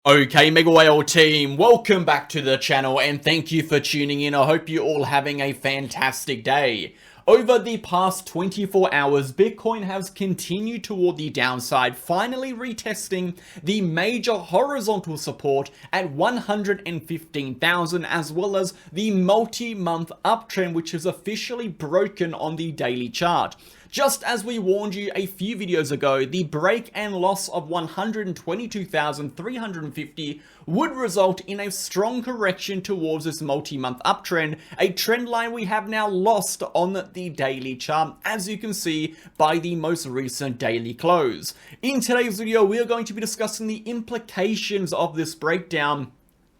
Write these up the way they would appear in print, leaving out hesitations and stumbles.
Okay, MegaWhale team, welcome back to the channel and thank you for tuning in. I hope you're all having a fantastic day. Over the past 24 hours, Bitcoin has continued toward the downside, finally retesting the major horizontal support at 115,000, as well as the multi-month uptrend, which is officially broken on the daily chart. Just as we warned you a few videos ago, the break and loss of 122,350 would result in a strong correction towards this multi-month uptrend, a trend line we have now lost on the daily chart, as you can see by the most recent daily close. In today's video, we are going to be discussing the implications of this breakdown,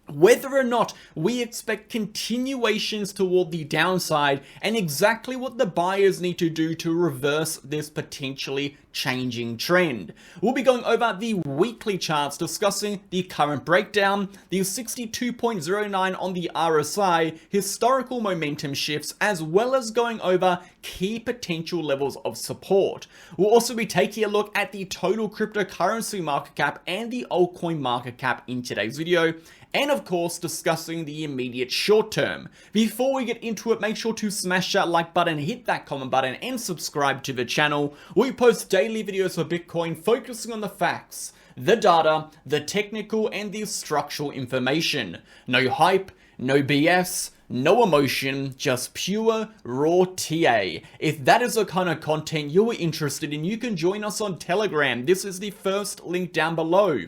whether or not we expect continuations toward the downside, and exactly what the buyers need to do to reverse this potentially changing trend. We'll be going over the weekly charts, discussing the current breakdown, the 62.09 on the RSI, historical momentum shifts, as well as going over key potential levels of support. We'll also be taking a look at the total cryptocurrency market cap and the altcoin market cap in today's video, and of course discussing the immediate short term. Before we get into it, make sure to smash that like button, hit that comment button, and subscribe to the channel. We post daily videos for Bitcoin focusing on the facts, the data, the technical, and the structural information. No hype, no BS, no emotion, just pure raw TA. If that is the kind of content you are interested in, you can join us on Telegram. This is the first link down below.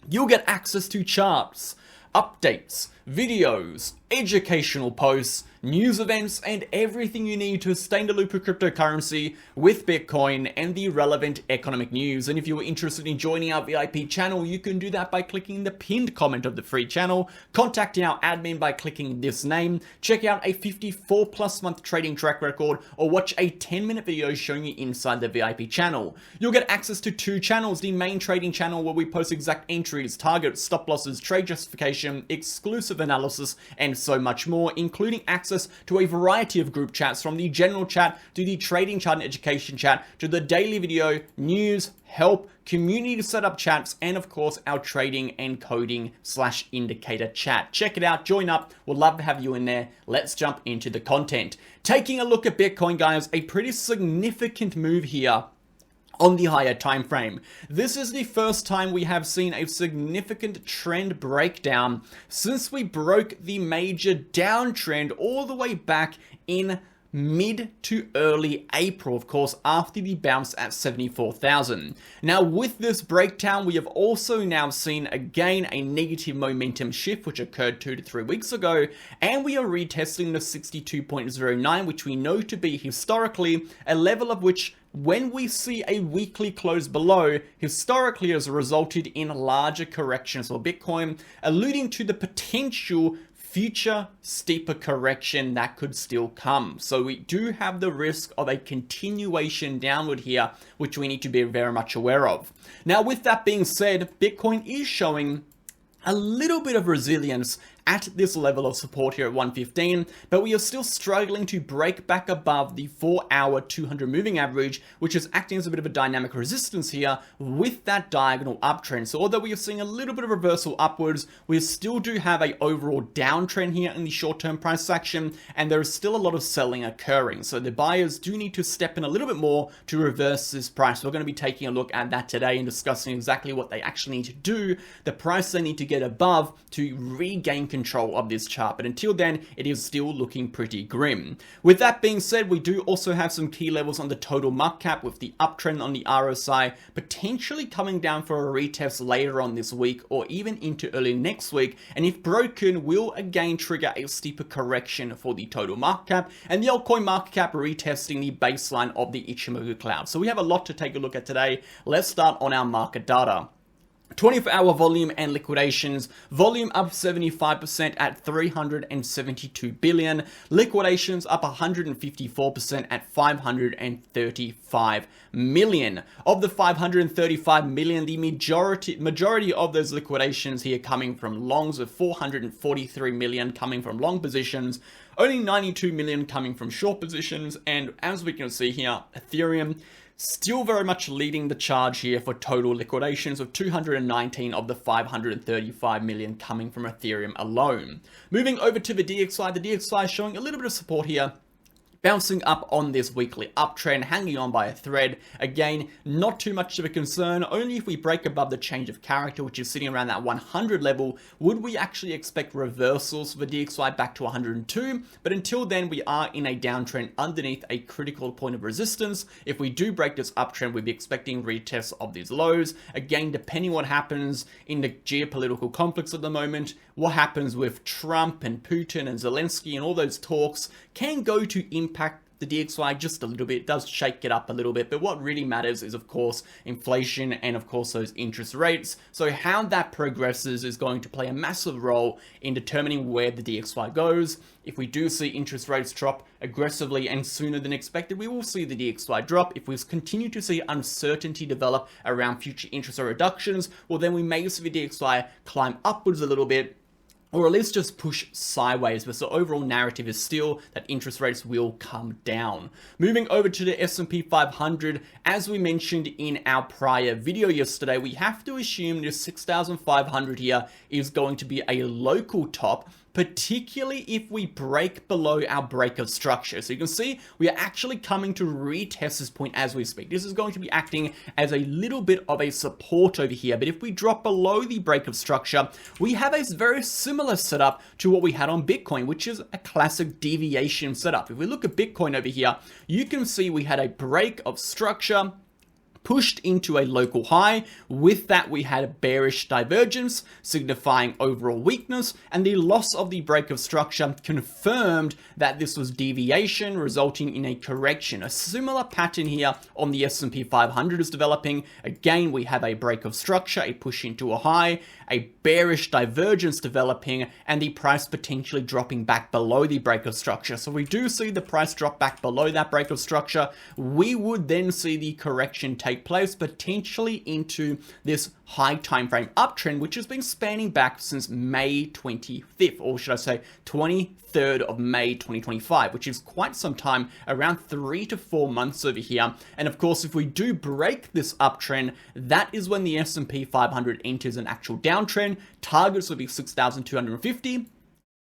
You'll get access to charts, updates, videos, educational posts, news events, and everything you need to stay in the loop of cryptocurrency with Bitcoin and the relevant economic news. And if you are interested in joining our VIP channel, you can do that by clicking the pinned comment of the free channel, contacting our admin by clicking this name, check out a 54+ month trading track record, or watch a 10-minute video showing you inside the VIP channel. You'll get access to two channels: the main trading channel, where we post exact entries, targets, stop losses, trade justification, exclusive analysis, and so much more, including access to a variety of group chats, from the general chat to the trading chart and education chat to the daily video, news, help, community setup chats, and of course our trading and coding / indicator chat. Check it out, join up, we'd love to have you in there. Let's jump into the content. Taking a look at Bitcoin, guys, a pretty significant move here on the higher time frame. This is the first time we have seen a significant trend breakdown since we broke the major downtrend all the way back in mid to early April, of course, after the bounce at 74,000. Now, with this breakdown, we have also now seen again a negative momentum shift, which occurred 2 to 3 weeks ago, and we are retesting the 62.09, which we know to be historically a level of which, when we see a weekly close below, historically has resulted in larger corrections for Bitcoin, alluding to the potential future steeper correction that could still come. So we do have the risk of a continuation downward here, which we need to be very much aware of. Now, with that being said, Bitcoin is showing a little bit of resilience at this level of support here at 115, but we are still struggling to break back above the 4-hour 200 moving average, which is acting as a bit of a dynamic resistance here with that diagonal uptrend. So although we are seeing a little bit of reversal upwards, we still do have a overall downtrend here in the short-term price action, and there is still a lot of selling occurring. So the buyers do need to step in a little bit more to reverse this price. We're going to be taking a look at that today and discussing exactly what they actually need to do, the price they need to get above to regain control of this chart. But until then, it is still looking pretty grim. With that being said, we do also have some key levels on the total market cap, with the uptrend on the RSI potentially coming down for a retest later on this week or even into early next week, and if broken, will again trigger a steeper correction for the total market cap, and the altcoin market cap retesting the baseline of the Ichimoku cloud. So we have a lot to take a look at today. Let's start on our market data. 24-hour volume and liquidations. Volume up 75% at 372 billion. Liquidations up 154% at 535 million. Of the 535 million, the majority of those liquidations here coming from longs, with 443 million coming from long positions, only 92 million coming from short positions, and as we can see here, Ethereum Still very much leading the charge here for total liquidations, with 219 of the 535 million coming from Ethereum alone. Moving over to the DXY is showing a little bit of support here, bouncing up on this weekly uptrend, hanging on by a thread. Again, not too much of a concern. Only if we break above the change of character, which is sitting around that 100 level, would we actually expect reversals for the DXY back to 102. But until then, we are in a downtrend underneath a critical point of resistance. If we do break this uptrend, we'd be expecting retests of these lows. Again, depending what happens in the geopolitical conflicts at the moment, what happens with Trump and Putin and Zelensky and all those talks can go to impact the DXY just a little bit. It does shake it up a little bit, but what really matters is, of course, inflation and, of course, those interest rates. So how that progresses is going to play a massive role in determining where the DXY goes. If we do see interest rates drop aggressively and sooner than expected, we will see the DXY drop. If we continue to see uncertainty develop around future interest rate reductions, well, then we may see the DXY climb upwards a little bit, or at least just push sideways, but the overall narrative is still that interest rates will come down. Moving over to the S&P 500, as we mentioned in our prior video yesterday, we have to assume this 6,500 here is going to be a local top, particularly if we break below our break of structure. So you can see we are actually coming to retest this point as we speak. This is going to be acting as a little bit of a support over here. But if we drop below the break of structure, we have a very similar setup to what we had on Bitcoin, which is a classic deviation setup. If we look at Bitcoin over here, you can see we had a break of structure, pushed into a local high. With that, we had a bearish divergence, signifying overall weakness, and the loss of the break of structure confirmed that this was deviation, resulting in a correction. A similar pattern here on the S&P 500 is developing. Again, we have a break of structure, a push into a high, a bearish divergence developing, and the price potentially dropping back below the break of structure. So we do see the price drop back below that break of structure. We would then see the correction take place, potentially into this high time frame uptrend, which has been spanning back since May 25th, or should I say 23rd of May 2025, which is quite some time, around 3 to 4 months over here. And of course, if we do break this uptrend, that is when the S&P 500 enters an actual downtrend. Targets will be 6,250.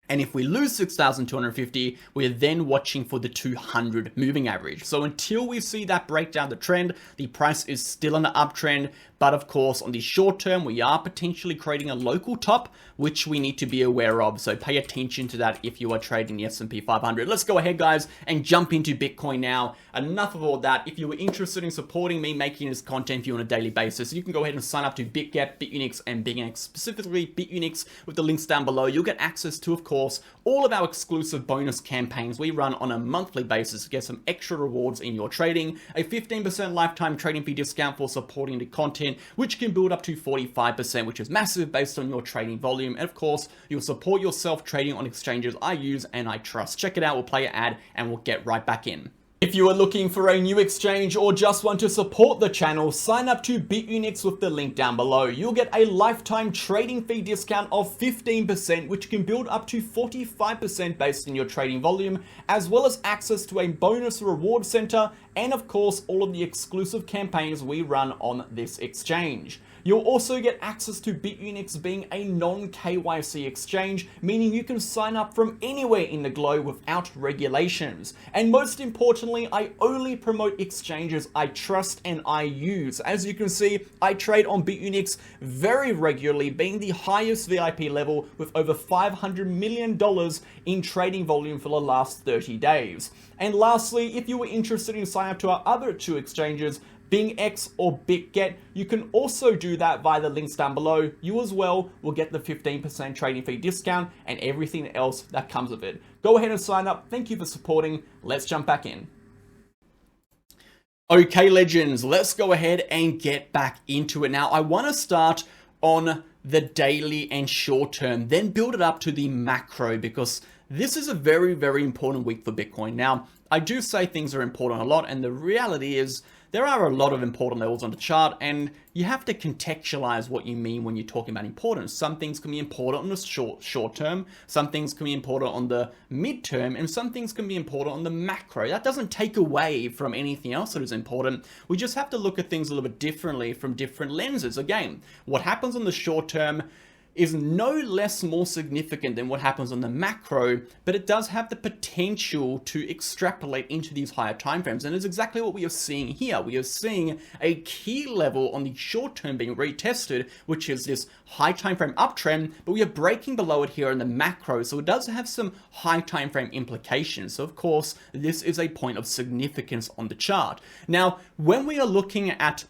And if we lose 6,250, we're then watching for the 200 moving average. So until we see that break down the trend, the price is still on an uptrend. But of course, on the short term, we are potentially creating a local top, which we need to be aware of. So pay attention to that if you are trading the S&P 500. Let's go ahead, guys, and jump into Bitcoin now. Enough of all that. If you were interested in supporting me making this content for you on a daily basis, you can go ahead and sign up to BitGet, BitUnix, and BigNX, specifically BitUnix with the links down below. You'll get access to, of course, all of our exclusive bonus campaigns we run on a monthly basis to get some extra rewards in your trading, a 15% lifetime trading fee discount for supporting the content, which can build up to 45%, which is massive based on your trading volume. And of course, you'll support yourself trading on exchanges I use and I trust. Check it out, we'll play an ad and we'll get right back in. If you are looking for a new exchange or just want to support the channel, sign up to BitUnix with the link down below. You'll get a lifetime trading fee discount of 15%, which can build up to 45% based on your trading volume, as well as access to a bonus reward center, and of course, all of the exclusive campaigns we run on this exchange. You'll also get access to BitUnix being a non-KYC exchange, meaning you can sign up from anywhere in the globe without regulations. And most importantly, I only promote exchanges I trust and I use. As you can see, I trade on BitUnix very regularly, being the highest VIP level with over $500 million in trading volume for the last 30 days. And lastly, if you were interested in signing up to our other two exchanges, BingX or BitGet, you can also do that via the links down below. You as well will get the 15% trading fee discount and everything else that comes with it. Go ahead and sign up. Thank you for supporting. Let's jump back in. Okay, legends, let's go ahead and get back into it. Now, I want to start on the daily and short term, then build it up to the macro, because this is a very, very important week for Bitcoin. Now, I do say things are important a lot, and the reality is there are a lot of important levels on the chart, and you have to contextualize what you mean when you're talking about importance. Some things can be important on the short term, some things can be important on the mid-term, and some things can be important on the macro. That doesn't take away from anything else that is important. We just have to look at things a little bit differently from different lenses. Again, what happens on the short term is no less more significant than what happens on the macro, but it does have the potential to extrapolate into these higher timeframes. And it's exactly what we are seeing here. We are seeing a key level on the short term being retested, which is this high timeframe uptrend, but we are breaking below it here in the macro. So it does have some high timeframe implications. So of course, this is a point of significance on the chart. Now, when we are looking at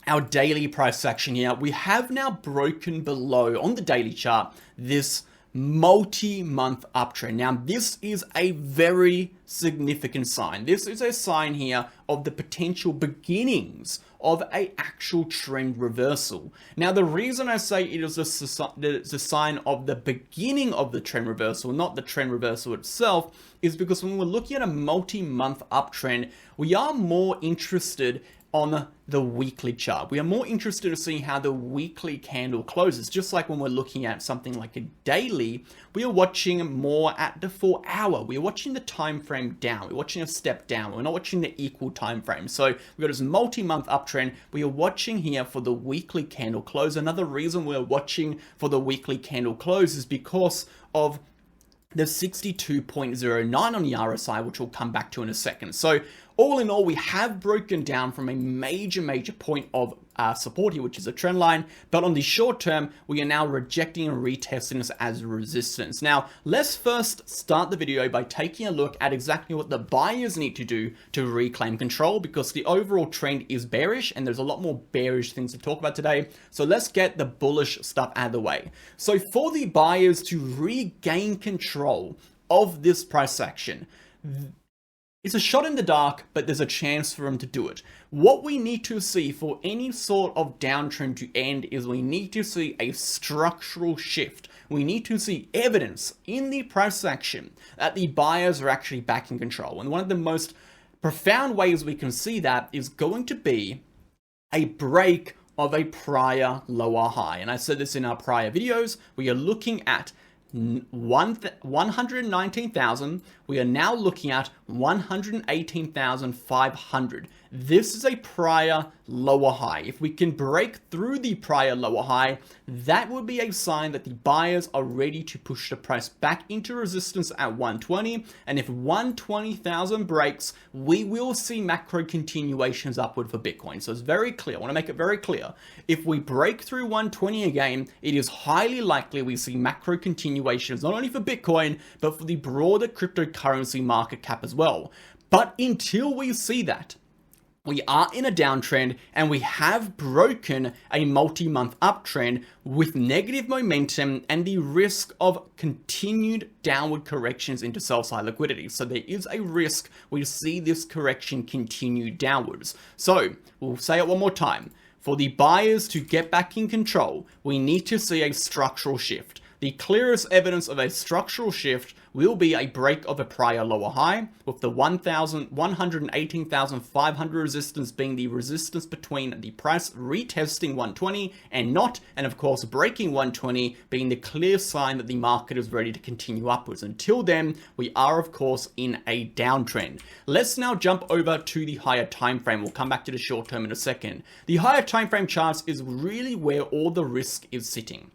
our daily price action here, we have now broken below on the daily chart this multi-month uptrend. Now, this is a very significant sign. This is a sign here of the potential beginnings of an actual trend reversal. Now, the reason I say it is a sign of the beginning of the trend reversal, not the trend reversal itself, is because when we're looking at a multi-month uptrend, we are more interested on the weekly chart. We are more interested in seeing how the weekly candle closes. Just like when we're looking at something like a daily, we are watching more at the 4 hour. We are watching the time frame down. We're watching a step down. We're not watching the equal time frame. So we've got this multi-month uptrend. We are watching here for the weekly candle close. Another reason we're watching for the weekly candle close is because of the 62.09 on the RSI, which we'll come back to in a second. So all in all, we have broken down from a major point of support here, which is a trend line. But on the short term, we are now rejecting and retesting this as resistance. Now, let's first start the video by taking a look at exactly what the buyers need to do to reclaim control, because the overall trend is bearish and there's a lot more bearish things to talk about today. So let's get the bullish stuff out of the way. So for the buyers to regain control of this price action, it's a shot in the dark, but there's a chance for them to do it. What we need to see for any sort of downtrend to end is we need to see a structural shift. We need to see evidence in the price action that the buyers are actually back in control. And one of the most profound ways we can see that is going to be a break of a prior lower high. And I said this in our prior videos. We are looking at 119,000. We are now looking at 118,500. This is a prior lower high. If we can break through the prior lower high, that would be a sign that the buyers are ready to push the price back into resistance at 120. And if 120,000 breaks, we will see macro continuations upward for Bitcoin. So it's very clear. I want to make it very clear. If we break through 120 again, it is highly likely we see macro continuations, not only for Bitcoin, but for the broader cryptocurrency market cap as well. But until we see that, we are in a downtrend and we have broken a multi-month uptrend with negative momentum and the risk of continued downward corrections into sell-side liquidity. So there is a risk we see this correction continue downwards. So we'll say it one more time. For the buyers to get back in control, we need to see a structural shift. The clearest evidence of a structural shift will be a break of a prior lower high, with the 118,500 resistance being the resistance between the price retesting 120 and not, and of course breaking 120 being the clear sign that the market is ready to continue upwards. Until then, we are of course in a downtrend. Let's now jump over to the higher time frame. We'll come back to the short term in a second. The higher time frame charts is really where all the risk is sitting.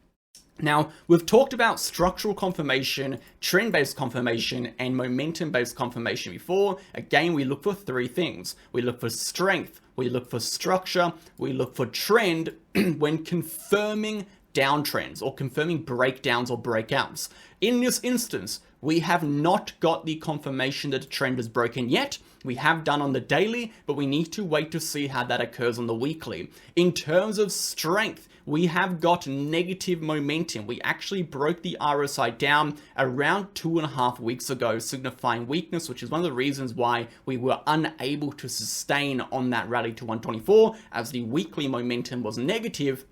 Now, we've talked about structural confirmation, trend-based confirmation, and momentum-based confirmation before. Again, we look for three things. We look for strength, we look for structure, we look for trend when confirming downtrends or confirming breakdowns or breakouts. In this instance, we have not got the confirmation that the trend is broken yet. We have done on the daily, but we need to wait to see how that occurs on the weekly. In terms of strength, we have got negative momentum. We actually broke the RSI down around 2.5 weeks ago, signifying weakness, which is one of the reasons why we were unable to sustain on that rally to 124, as the weekly momentum was negative.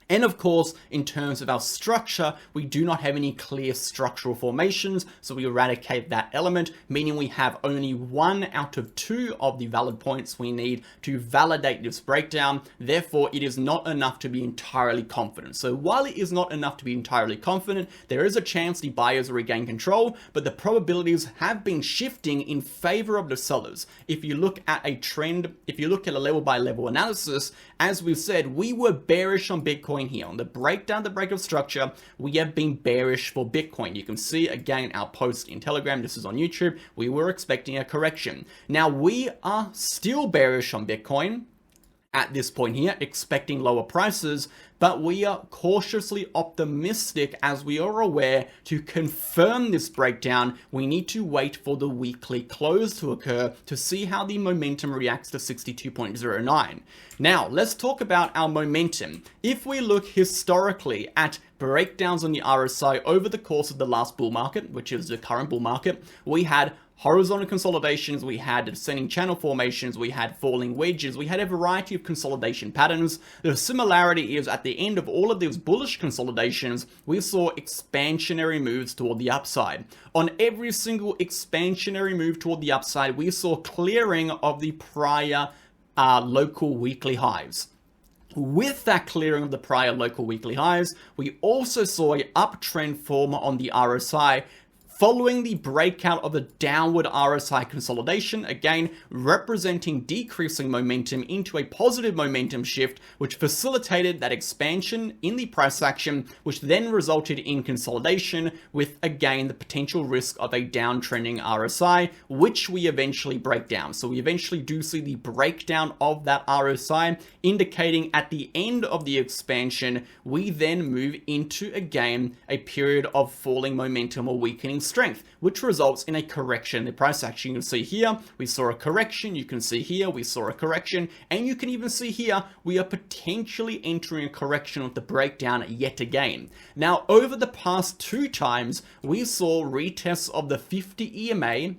And of course, in terms of our structure, we do not have any clear structural formations, so we eradicate that element, meaning we have only 1 out of 2 of the valid points we need to validate this breakdown. Therefore, it is not enough to be entirely confident. So while it is not enough to be entirely confident, there is a chance the buyers regain control, but the probabilities have been shifting in favor of the sellers. If you look at a trend, if you look at a level by level analysis, as we've said, we were bearish on Bitcoin here. On the breakdown, the breakout structure, we have been bearish for Bitcoin. You can see again our post in Telegram. This is on YouTube. We were expecting a correction. Now we are still bearish on Bitcoin at this point here, expecting lower prices, but we are cautiously optimistic as we are aware to confirm this breakdown. We need to wait for the weekly close to occur to see how the momentum reacts to 62.09. Now, let's talk about our momentum. If we look historically at breakdowns on the RSI over the course of the last bull market, which is the current bull market, we had horizontal consolidations, we had descending channel formations, we had falling wedges, we had a variety of consolidation patterns. The similarity is at the end of all of these bullish consolidations, we saw expansionary moves toward the upside. On every single expansionary move toward the upside, we saw clearing of the prior local weekly highs. With that clearing of the prior local weekly highs, we also saw an uptrend form on the RSI following the breakout of the downward RSI consolidation, again representing decreasing momentum into a positive momentum shift, which facilitated that expansion in the price action, which then resulted in consolidation with, again, the potential risk of a downtrending RSI, which we eventually break down. So we eventually do see the breakdown of that RSI, indicating at the end of the expansion, we then move into, again, a period of falling momentum or weakening strength, which results in a correction in the price action. You can see here, we saw a correction. You can see here, we saw a correction. And you can even see here, we are potentially entering a correction with the breakdown yet again. Now, over the past 2 times, we saw retests of the 50 EMA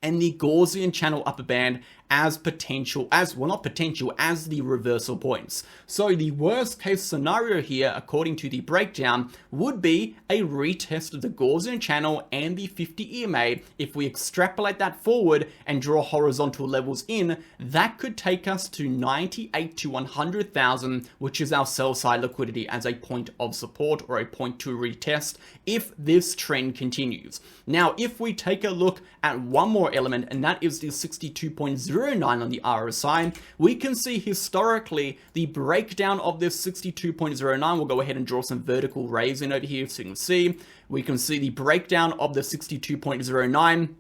and the Gaussian channel upper band as potential, as the reversal points. So the worst case scenario here, according to the breakdown, would be a retest of the Gaussian channel and the 50 EMA. If we extrapolate that forward and draw horizontal levels in, that could take us to 98 to 100,000, which is our sell side liquidity as a point of support or a point to retest if this trend continues. Now, if we take a look at one more element, and that is the 62.09 on the RSI, we can see historically the breakdown of this 62.09. We'll go ahead and draw some vertical rays in over here so you can see. We can see the breakdown of the 62.09.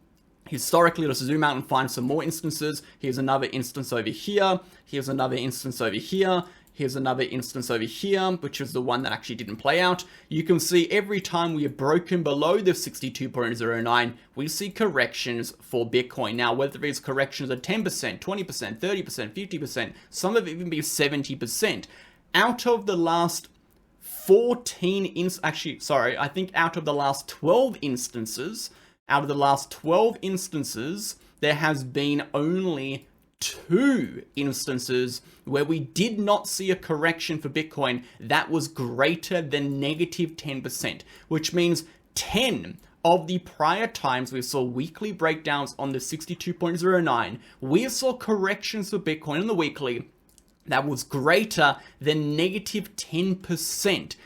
Historically, let's zoom out and find some more instances. Here's another instance over here. Here's another instance over here. Here's another instance over here, which is the one that actually didn't play out. You can see every time we have broken below the 62.09, we see corrections for Bitcoin. Now, whether these corrections are 10%, 20%, 30%, 50%, some of it even be 70%. Out of the last 12 instances, there has been only 2 instances where we did not see a correction for Bitcoin that was greater than negative 10%, which means 10 of the prior times we saw weekly breakdowns on the 62.09, we saw corrections for Bitcoin on the weekly that was greater than negative 10%.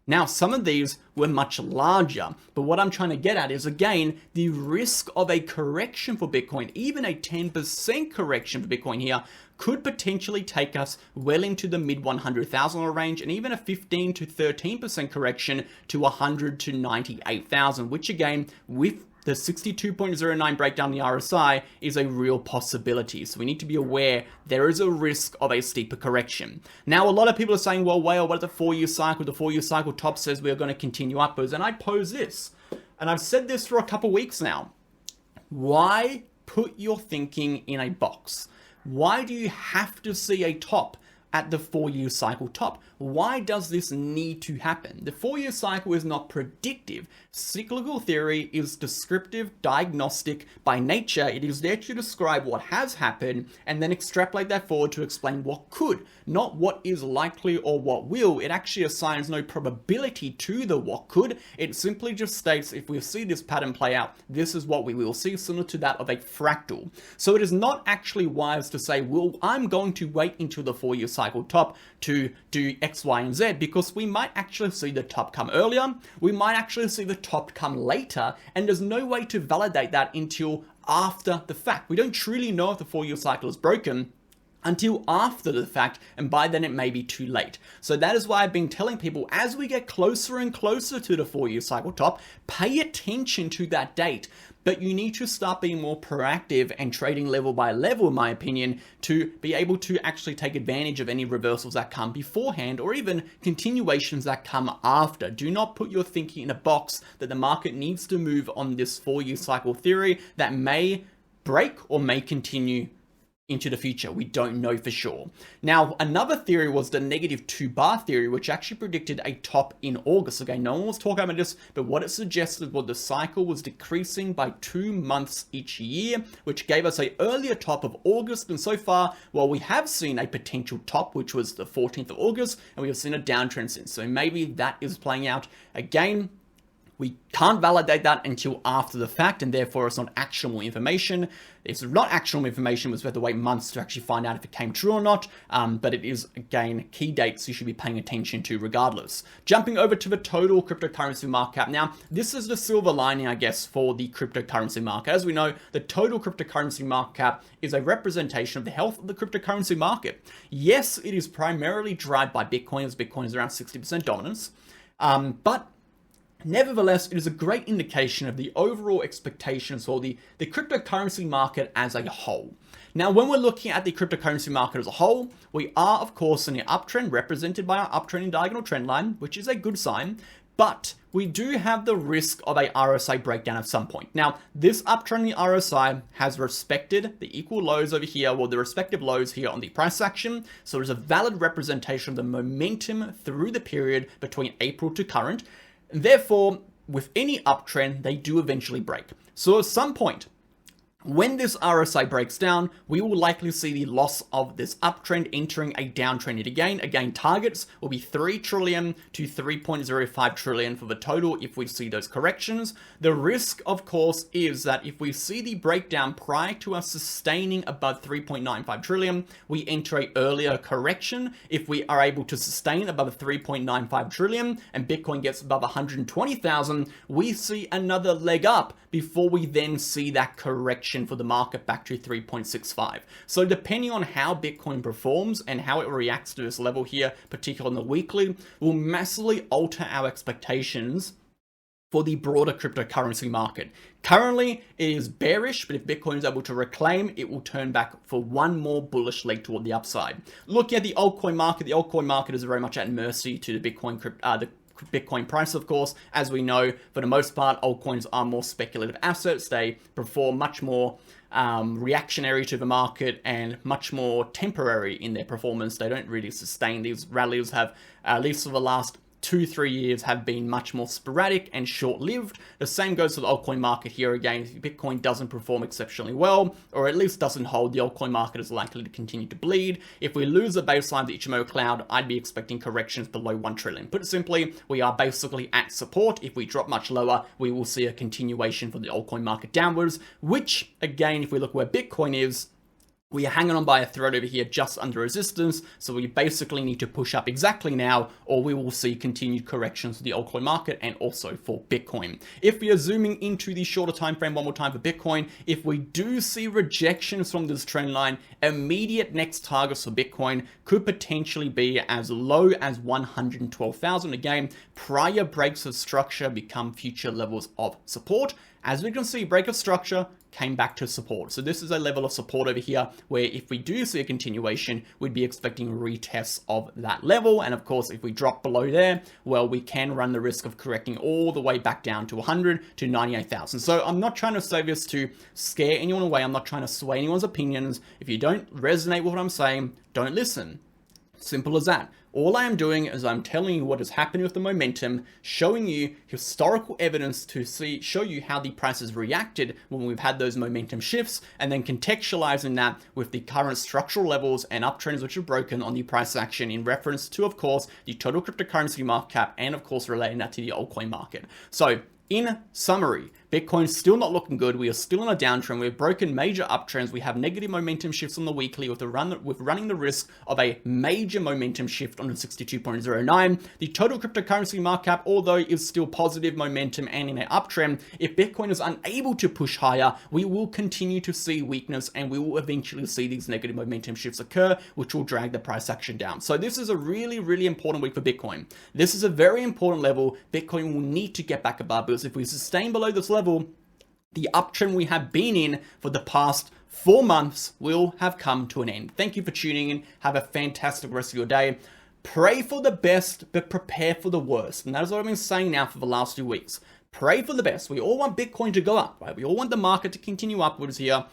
Now, some of these were much larger, but what I'm trying to get at is, again, the risk of a correction for Bitcoin, even a 10% correction for Bitcoin here, could potentially take us well into the mid $100,000 range, and even a 15 to 13% correction to 100 to 98,000, which again, with the 62.09 breakdown in the RSI is a real possibility. So we need to be aware there is a risk of a steeper correction. Now, a lot of people are saying, well, Whale, what is the 4-year cycle? The 4-year cycle top says we are going to continue upwards. And I pose this, and I've said this for a couple weeks now. Why put your thinking in a box? Why do you have to see a top at the 4-year cycle top. Why does this need to happen? The 4-year cycle is not predictive. Cyclical theory is descriptive, diagnostic by nature. It is there to describe what has happened and then extrapolate that forward to explain what could, not what is likely or what will. It actually assigns no probability to the what could. It simply just states if we see this pattern play out, this is what we will see, similar to that of a fractal. So it is not actually wise to say, well, I'm going to wait until the 4-year cycle top to do X, Y, and Z, because we might actually see the top come earlier, we might actually see the top come later, and there's no way to validate that until after the fact. We don't truly know if the 4-year cycle is broken until after the fact, and by then it may be too late. So that is why I've been telling people, as we get closer and closer to the 4-year cycle top, pay attention to that date. But you need to start being more proactive and trading level by level, in my opinion, to be able to actually take advantage of any reversals that come beforehand or even continuations that come after. Do not put your thinking in a box that the market needs to move on this 4-year cycle theory that may break or may continue into the future. We don't know for sure. Now, another theory was the -2 bar theory, which actually predicted a top in August. Again, no one was talking about this, but what it suggested was the cycle was decreasing by 2 months each year, which gave us an earlier top of August. And so far, well, we have seen a potential top, which was the 14th of August, and we have seen a downtrend since. So maybe that is playing out again. We can't validate that until after the fact, and therefore it's not actionable information. It's not actionable information, we have to wait months to actually find out if it came true or not, but it is, again, key dates you should be paying attention to regardless. Jumping over to the total cryptocurrency market cap. Now, this is the silver lining, I guess, for the cryptocurrency market. As we know, the total cryptocurrency market cap is a representation of the health of the cryptocurrency market. Yes, it is primarily driven by Bitcoin, as Bitcoin is around 60% dominance, but nevertheless, it is a great indication of the overall expectations for the cryptocurrency market as a whole. Now, when we're looking at the cryptocurrency market as a whole, we are, of course, in the uptrend represented by our uptrending diagonal trend line, which is a good sign, but we do have the risk of a RSI breakdown at some point. Now, this uptrending RSI has respected the equal lows over here, or the respective lows here on the price action, so there's a valid representation of the momentum through the period between April to current. Therefore, with any uptrend, they do eventually break. So at some point, when this RSI breaks down, we will likely see the loss of this uptrend entering a downtrend yet again. Again, targets will be 3 trillion to 3.05 trillion for the total if we see those corrections. The risk, of course, is that if we see the breakdown prior to us sustaining above 3.95 trillion, we enter an earlier correction. If we are able to sustain above 3.95 trillion and Bitcoin gets above 120,000, we see another leg up before we then see that correction for the market back to 3.65. So depending on how Bitcoin performs and how it reacts to this level here, particularly on the weekly, will massively alter our expectations for the broader cryptocurrency market. Currently, it is bearish, but if Bitcoin is able to reclaim, it will turn back for one more bullish leg toward the upside. Looking at the altcoin market is very much at mercy to the Bitcoin price, of course. As we know, for the most part, altcoins are more speculative assets. They perform much more reactionary to the market and much more temporary in their performance. They don't really sustain. These rallies have, at least for the last 2-3 years, have been much more sporadic and short-lived. The same goes for the altcoin market here again. If Bitcoin doesn't perform exceptionally well, or at least doesn't hold, the altcoin market is likely to continue to bleed. If we lose the baseline of the Ichimoku cloud, I'd be expecting corrections below 1 trillion. Put it simply, we are basically at support. If we drop much lower, we will see a continuation for the altcoin market downwards, which, again, if we look where Bitcoin is, we are hanging on by a thread over here just under resistance, so we basically need to push up exactly now, or we will see continued corrections for the altcoin market and also for Bitcoin. If we are zooming into the shorter time frame one more time for Bitcoin, if we do see rejections from this trend line, immediate next targets for Bitcoin could potentially be as low as 112,000. Again, prior breaks of structure become future levels of support. As we can see, break of structure came back to support. So this is a level of support over here where if we do see a continuation, we'd be expecting retests of that level. And of course, if we drop below there, well, we can run the risk of correcting all the way back down to 100 to 98,000. So I'm not trying to say this to scare anyone away. I'm not trying to sway anyone's opinions. If you don't resonate with what I'm saying, don't listen. Simple as that. All I am doing is I'm telling you what is happening with the momentum, showing you historical evidence to show you how the price has reacted when we've had those momentum shifts, and then contextualizing that with the current structural levels and uptrends which are broken on the price action in reference to, of course, the total cryptocurrency market cap, and of course relating that to the altcoin market. So in summary, Bitcoin's still not looking good. We are still on a downtrend. We've broken major uptrends. We have negative momentum shifts on the weekly with running the risk of a major momentum shift on the 62.09. The total cryptocurrency market cap, although is still positive momentum and in an uptrend, if Bitcoin is unable to push higher, we will continue to see weakness and we will eventually see these negative momentum shifts occur, which will drag the price action down. So this is a really, really important week for Bitcoin. This is a very important level Bitcoin will need to get back above, because if we sustain below this level, the uptrend we have been in for the past 4 months will have come to an end. Thank you for tuning in. Have a fantastic rest of your day. Pray for the best, but prepare for the worst. And that is what I've been saying now for the last 2 weeks. Pray for the best. We all want Bitcoin to go up, right? We all want the market to continue upwards here.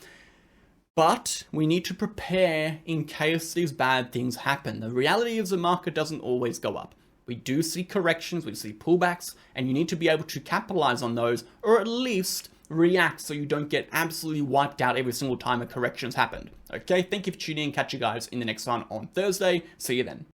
But we need to prepare in case these bad things happen. The reality is the market doesn't always go up. We do see corrections, we see pullbacks, and you need to be able to capitalize on those, or at least react so you don't get absolutely wiped out every single time a correction's happened. Okay, thank you for tuning in. Catch you guys in the next one on Thursday. See you then.